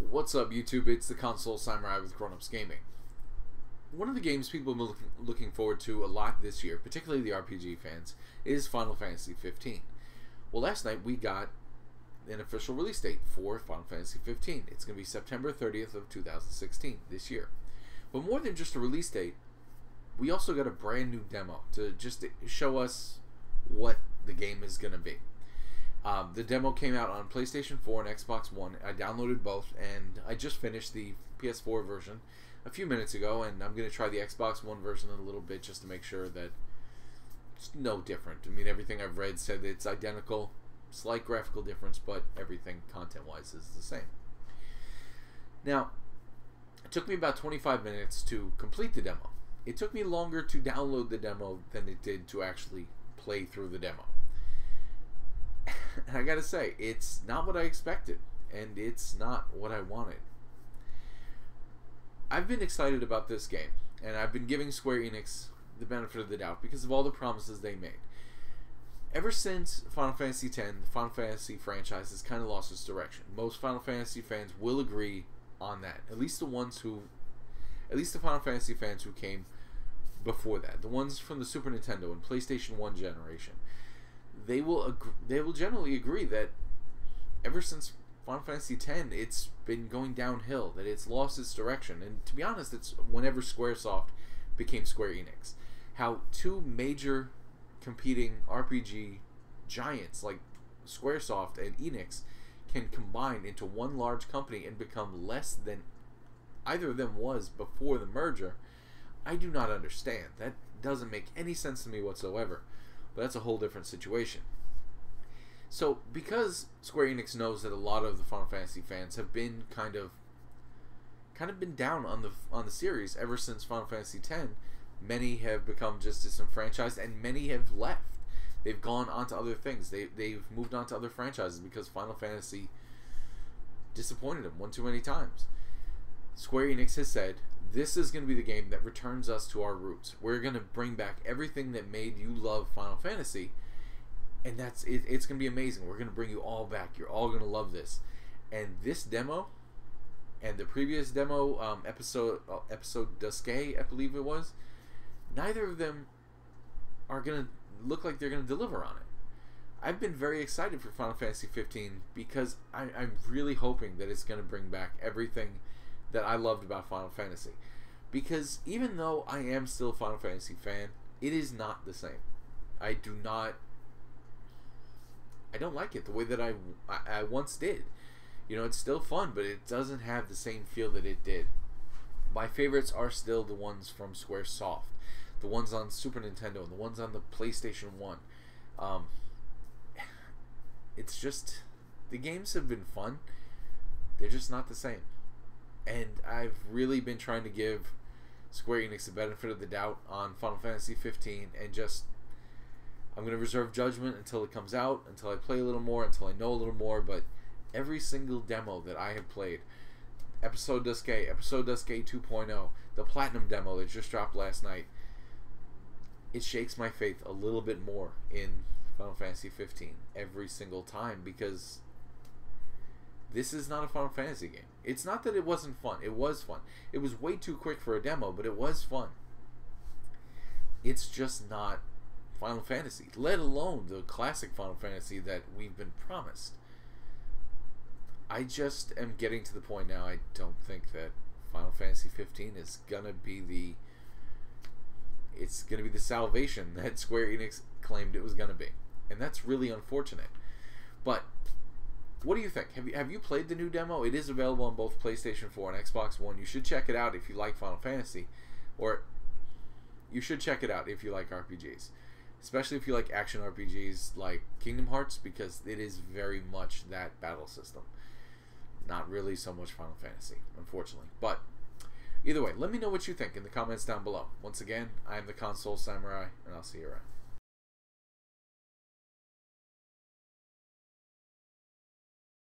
What's up, YouTube? It's the Console Samurai with Grown Ups Gaming. One of the games people have been looking forward to a lot this year, particularly the RPG fans, is Final Fantasy 15. Well, last night we got an official release date for Final Fantasy 15. It's going to be September 30th of 2016, this year. But more than just a release date, we also got a brand new demo to just show us what the game is going to be. The demo came out on PlayStation 4 and Xbox One. I downloaded both, and I just finished the PS4 version a few minutes ago, and I'm going to try the Xbox One version in a little bit just to make sure that it's no different. I mean, everything I've read said it's identical, slight graphical difference, but everything content-wise is the same. Now, it took me about 25 minutes to complete the demo. It took me longer to download the demo than it did to actually play through the demo. And I gotta say, it's not what I expected, and it's not what I wanted. I've been excited about this game, and I've been giving Square Enix the benefit of the doubt because of all the promises they made. Ever since Final Fantasy X, the Final Fantasy franchise has kind of lost its direction. Most Final Fantasy fans will agree on that. At least the Final Fantasy fans who came before that. The ones from the Super Nintendo and PlayStation 1 generation. They will generally agree that ever since Final Fantasy X, it's been going downhill, that it's lost its direction. And to be honest, it's whenever Squaresoft became Square Enix. How two major competing RPG giants like Squaresoft and Enix can combine into one large company and become less than either of them was before the merger, I do not understand. That doesn't make any sense to me whatsoever. But that's a whole different situation. So, because Square Enix knows that a lot of the Final Fantasy fans have been kind of been down on the series ever since Final Fantasy X, many have become just disenfranchised, and many have left. They've gone on to other things. They've moved on to other franchises because Final Fantasy disappointed them one too many times. Square Enix has said, this is going to be the game that returns us to our roots. We're going to bring back everything that made you love Final Fantasy, and that's it. It's going to be amazing. We're going to bring you all back. You're all going to love this. And this demo and the previous demo, episode Duske, I believe it was, neither of them are going to look like they're going to deliver on it. I've been very excited for Final Fantasy 15 because I'm really hoping that it's going to bring back everything that I loved about Final Fantasy. Because even though I am still a Final Fantasy fan, it is not the same. I don't like it the way that I once did. You know, it's still fun, but it doesn't have the same feel that it did. My favorites are still the ones from Squaresoft, the ones on Super Nintendo, and the ones on the PlayStation 1. It's just, the games have been fun. They're just not the same. And I've really been trying to give Square Enix the benefit of the doubt on Final Fantasy 15, and just, I'm going to reserve judgment until it comes out, until I play a little more, until I know a little more. But every single demo that I have played, Episode Duske 2.0, the Platinum demo that just dropped last night, it shakes my faith a little bit more in Final Fantasy 15 every single time, because this is not a Final Fantasy game. It's not that it wasn't fun. It was fun. It was way too quick for a demo, but it was fun. It's just not Final Fantasy, let alone the classic Final Fantasy that we've been promised. I just am getting to the point now, I don't think that Final Fantasy 15 is gonna be the salvation that Square Enix claimed it was gonna be. And that's really unfortunate. But what do you think? Have you played the new demo? It is available on both PlayStation 4 and Xbox One. You should check it out if you like Final Fantasy, or you should check it out if you like RPGs, especially if you like action RPGs like Kingdom Hearts, because it is very much that battle system. Not really so much Final Fantasy, unfortunately. But either way, let me know what you think in the comments down below. Once again, I am the Console Samurai, and I'll see you around.